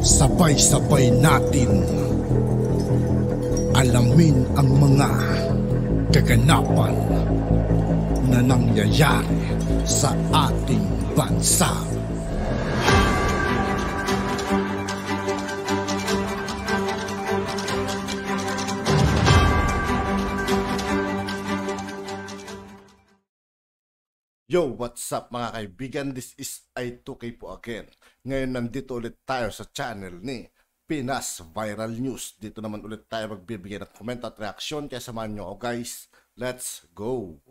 Sabay-sabay natin alamin ang mga kaganapan na nangyayari sa ating bansa. Yo, what's up mga kaibigan? This is I2K po again. Ngayon nandito ulit tayo sa channel ni Pinas Viral News. Dito naman ulit tayo magbibigay ng comment at reaksyon. Kaya samahan nyo ako guys. Let's go!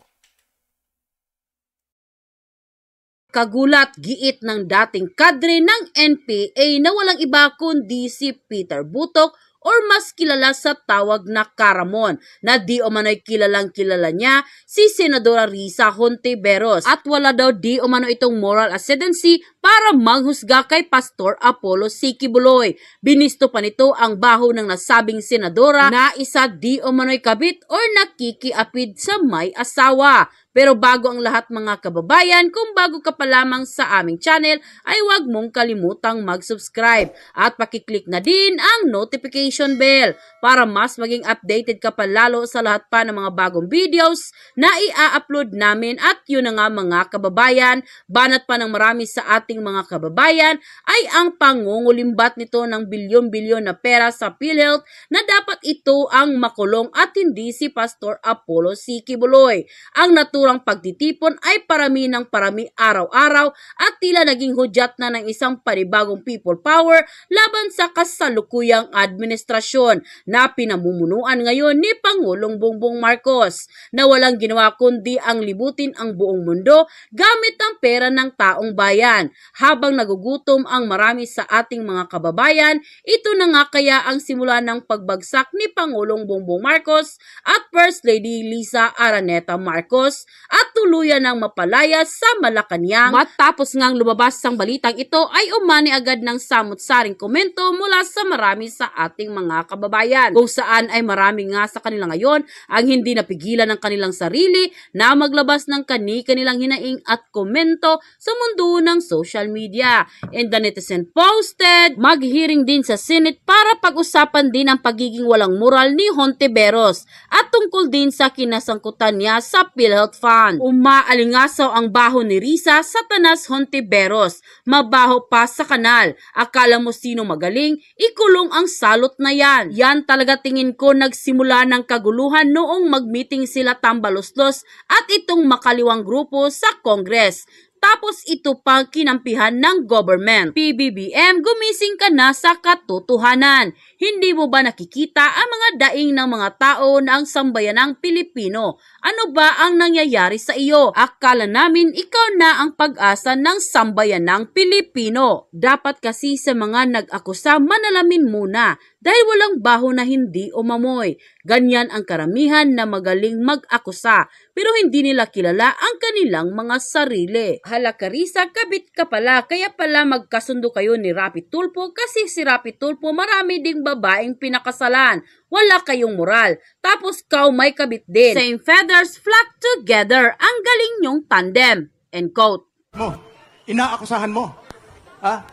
Kagulat giit ng dating kadre ng NPA na walang iba kundi si Peter Butok or mas kilala sa tawag na Caramon na di umano'y kilalang kilala niya si Senadora Risa Hontiveros at wala daw di umano itong moral ascendancy para manghusga kay Pastor Apollo C. Quiboloy. Binisto pa nito ang baho ng nasabing senadora na isa di umano'y kabit or nakikiapid sa may asawa. Pero bago ang lahat mga kababayan, kung bago ka pa lamang sa aming channel ay huwag mong kalimutang mag-subscribe at pakiclick na din ang notification bell para mas maging updated ka pa lalo sa lahat pa ng mga bagong videos na i-upload namin. At yun na nga mga kababayan, banat pa ng marami sa ating mga kababayan ay ang pangungulimbat nito ng bilyon-bilyon na pera sa PhilHealth na dapat ito ang makulong at hindi si Pastor Apollo C. Quiboloy. Ang naturang pagtitipon ay parami ng parami araw-araw at tila naging hudyat na ng isang panibagong people power laban sa kasalukuyang administrasyon na pinamumunuan ngayon ni Pangulong Bongbong Marcos na walang ginawa kundi ang libutin ang buong mundo gamit ang pera ng taong bayan. Habang nagugutom ang marami sa ating mga kababayan, ito na nga kaya ang simula ng pagbagsak ni Pangulong Bongbong Marcos at First Lady Liza Araneta Marcos at tuluyan ng mapalaya sa Malacanang. Matapos ngang lumabas ang balitang ito ay umani agad ng samut-saring komento mula sa marami sa ating mga kababayan kung saan ay marami nga sa kanila ngayon ang hindi napigilan ng kanilang sarili na maglabas ng kani-kanilang hinaing at komento sa mundo ng social media. And the netizen posted, mag-hearing din sa Senate para pag-usapan din ang pagiging walang moral ni Hontiveros at tungkol din sa kinasangkutan niya sa PhilHealth Fund. Umaalingasaw ang baho ni Risa Satanas Hontiveros. Mabaho pa sa kanal. Akala mo sino magaling? Ikulong ang salot na yan. Yan talaga tingin ko nagsimula ng kaguluhan noong mag-meeting sila Tambaloslos at itong makaliwang grupo sa Congress. Tapos ito pang kinampihan ng government. PBBM, gumising ka na sa katotohanan. Hindi mo ba nakikita ang mga daing ng mga tao na ang sambayanang Pilipino? Ano ba ang nangyayari sa iyo? Akala namin ikaw na ang pag-asa ng sambayanang Pilipino. Dapat kasi sa mga nag-akusa manalamin muna dahil walang baho na hindi umamoy. Ganyan ang karamihan na magaling mag-akusa pero hindi nila kilala ang kanilang mga sarili. Hala Carissa, kabit ka pala, kaya pala magkasundo kayo ni Rapi Tulfo kasi si Rapi Tulfo marami ding babaeng pinakasalan. Wala kayong moral. Tapos kau may kabit din. Same feathers flock together. Ang galing nyong tandem. End quote. Mo, inaakusahan mo.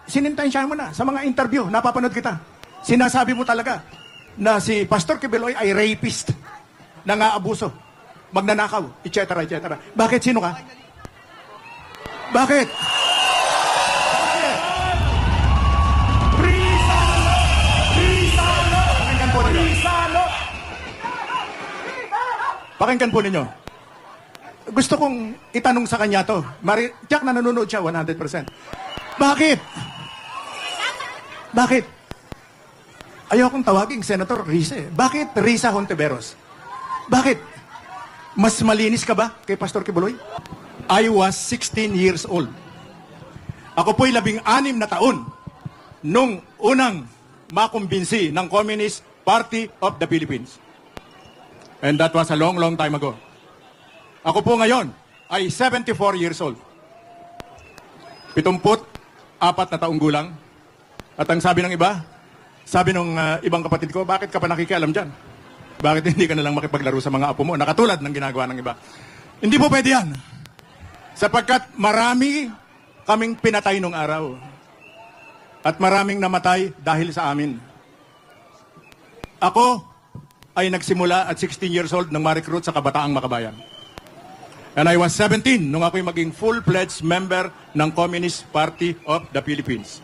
Sinintensyahan mo na sa mga interview. Napapanood kita. Sinasabi mo talaga na si Pastor Quiboloy ay rapist, nangaabuso, magnanakaw, etc. etc. Bakit? Sino ka? Bakit? Pakinggan po ninyo. Gusto kong itanong sa kanya to. Jack na nanonood siya 100%. Bakit? Bakit? Ayokong tawaging Senator Risa. Bakit Risa Hontiveros? Bakit? Mas malinis ka ba kay Pastor Quiboloy? I was 16 years old. Ako po'y 16 na taon nung unang makumbinsi ng Communist Party of the Philippines. And that was a long, long time ago. Ako po ngayon ay 74 years old. 74 na taong gulang. At ang sabi ng iba, sabi ng ibang kapatid ko, bakit ka pa nakikialam dyan? Bakit hindi ka nalang makipaglaro sa mga apo mo? Nakatulad ng ginagawa ng iba. Hindi po pwede yan. Sapagkat marami kaming pinatay nung araw. At maraming namatay dahil sa amin. Ako ay nagsimula at 16 years old nang ma-recruit sa Kabataang Makabayan. And I was 17 nung ako'y maging full-fledged member ng Communist Party of the Philippines.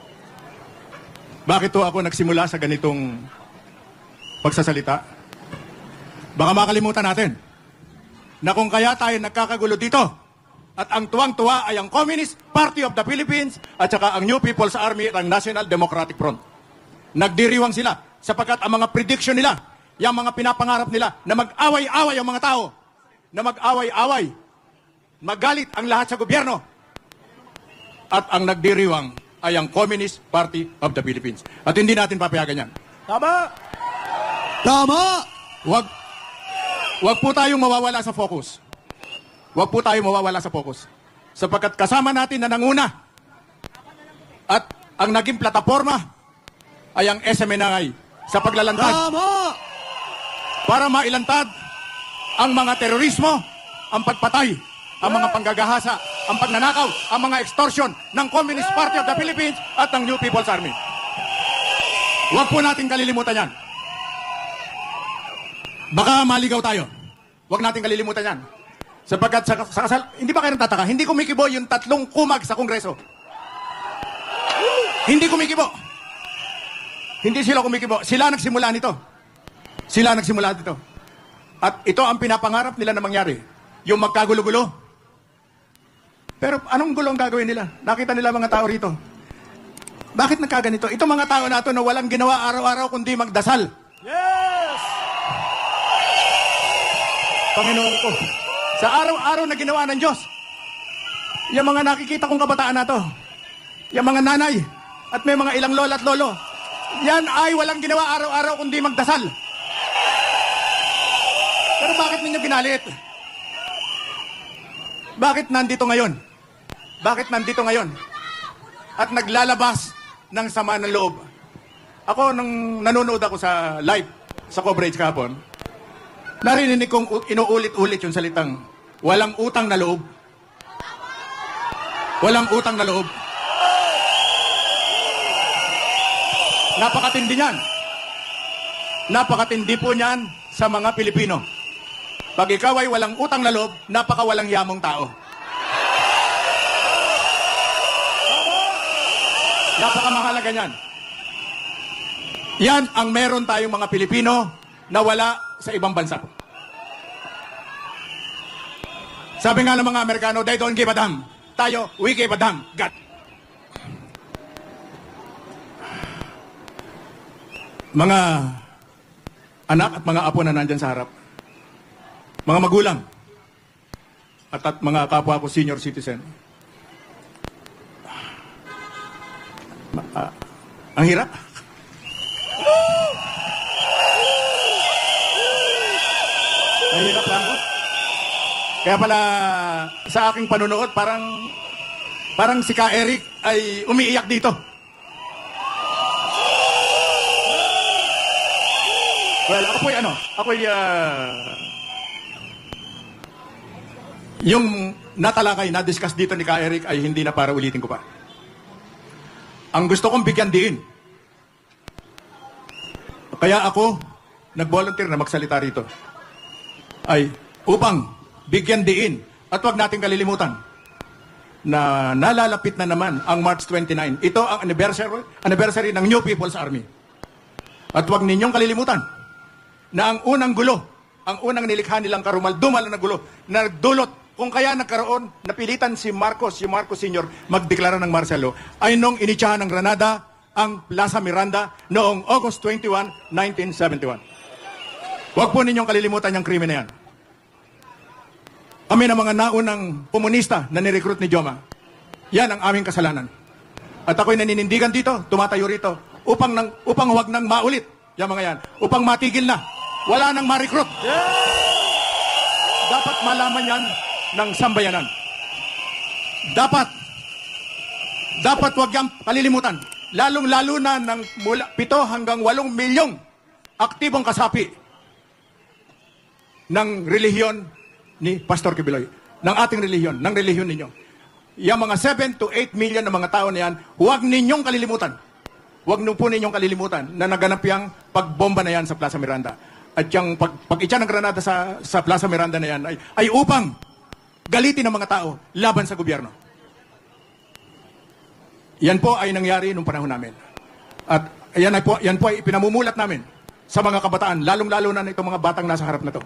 Bakit to ako nagsimula sa ganitong pagsasalita? Baka makalimutan natin na kung kaya tayo nagkakagulo dito at ang tuwang-tuwa ay ang Communist Party of the Philippines at saka ang New People's Army at ang National Democratic Front. Nagdiriwang sila sapagkat ang mga prediction nila, yung mga pinapangarap nila na mag-away-away ang mga tao, na mag-away-away, magalit ang lahat sa gobyerno. At ang nagdiriwang ay ang Communist Party of the Philippines. At hindi natin papayagan yan. Tama! Tama! Wag po tayong mawawala sa focus. Wag po tayong mawawala sa focus. Sapagkat kasama natin na nanguna. At ang naging plataforma ay ang SMNI sa paglalantad. Tama! Para mailantad ang mga terorismo, ang pagpatay, ang mga panggagahasa, ang pagnanakaw, ang mga extortion ng Communist Party of the Philippines at ng New People's Army. Huwag po natin kalilimutan yan. Baka maligaw tayo. Huwag natin kalilimutan yan. Sapagkat sa kasal, hindi ba kayo nagtataka? Hindi kumikibo yung 3 kumag sa Kongreso. Hindi kumikibo. Hindi sila kumikibo. Sila nagsimula nito. Sila nagsimula dito. At ito ang pinapangarap nila na mangyari. Yung magkagulo-gulo. Pero anong gulo ang gagawin nila? Nakita nila mga tao rito. Bakit nagkaganito? Ito mga tao na ito na walang ginawa araw-araw kundi magdasal. Yes! Panginoon ko, sa araw-araw na ginawa ng Diyos, yung mga nakikita kong kabataan na to, yung mga nanay, at may mga ilang lola at lolo, yan ay walang ginawa araw-araw kundi magdasal. Pero bakit ninyo ginalit? Bakit nandito ngayon? Bakit nandito ngayon? At naglalabas ng sama ng loob. Ako, nang nanonood ako sa live, sa coverage kahapon, narinig kong inuulit-ulit yung salitang, walang utang na loob. Walang utang na loob. Napakatindi niyan. Napakatindi po niyan sa mga Pilipino. Pag ikaw ay walang utang na loob, napakawalang yamong tao. Napakamahalaga niyan. Yan ang meron tayong mga Pilipino na wala sa ibang bansa. Sabi nga ng mga Amerikano, they don't give a damn. Tayo, we give a damn. God. Mga anak at mga apo na nandyan sa harap. Mga magulang. At mga kapwa ko senior citizen. Ang hirap. Mahirap lang. Kaya pala sa aking panunood, parang si Ka Eric ay umiiyak dito. Well, ako'y yung natalakay, na-discuss dito ni Ka Eric ay hindi na para ulitin ko pa. Ang gusto kong bigyan diin. Kaya ako nag-volunteer na magsalita rito. Ay upang bigyan diin at huwag natin kalilimutan na nalalapit na naman ang March 29. Ito ang anniversary ng New People's Army. At huwag ninyong kalilimutan na ang unang gulo, ang unang nilikha nilang karumal-dumal na gulo na nagdulot kung kaya nagkaroon, napilitan si Marcos Sr. magdeklara ng martial law ay nung initsahan ng Granada ang Plaza Miranda noong August 21, 1971. Huwag po ninyong kalilimutan yung krimen na yan. Kami na mga naunang komunista na nirecruit ni Joma. Yan ang aming kasalanan. At ako'y naninindigan dito, tumatayo rito, upang huwag nang maulit yung mga yan. Upang matigil na. Wala nang ma-recruit. Dapat malaman yan ng sambayanan. Dapat huwag yang kalilimutan. Lalong-lalo na ng 7 hanggang 8 milyong aktibong kasapi ng relihiyon ni Pastor Kibuloy. Ng ating relihiyon, ng relihiyon ninyo. Yung mga 7 to 8 million na mga tao na yan, huwag ninyong kalilimutan. Huwag nyo po ninyong kalilimutan na naganap yung pagbomba na yan sa Plaza Miranda. At yung pag-itya ng granada sa Plaza Miranda na yan ay upang galitin ng mga tao laban sa gobyerno. Yan po ay nangyari nung panahon namin. At yan po ay pinamumulat namin sa mga kabataan, lalong-lalo na itong mga batang nasa harap na to.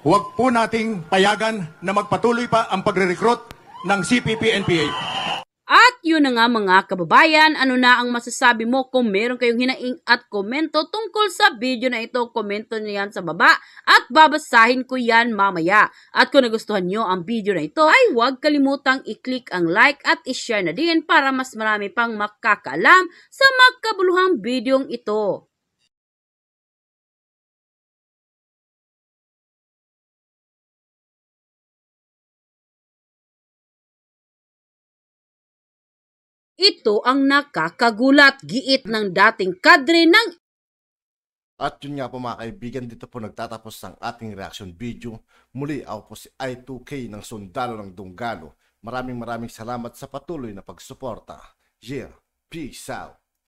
Huwag po nating payagan na magpatuloy pa ang pagre-recruit ng CPP-NPA. At yun na nga mga kababayan, ano na ang masasabi mo? Kung meron kayong hinaing at komento tungkol sa video na ito, komento nyo yan sa baba at babasahin ko yan mamaya. At kung nagustuhan nyo ang video na ito, ay huwag kalimutang i-click ang like at i-share na din para mas marami pang makakaalam sa magkabuluhang videong ito. Ito ang nakakagulat, giit ng dating kadre ng At yun nga po mga kaibigan, dito po nagtatapos ang ating reaction video. Muli ako po si I2K ng Sundalo ng Dunggalo. Maraming salamat sa patuloy na pagsuporta. Yeah, peace out.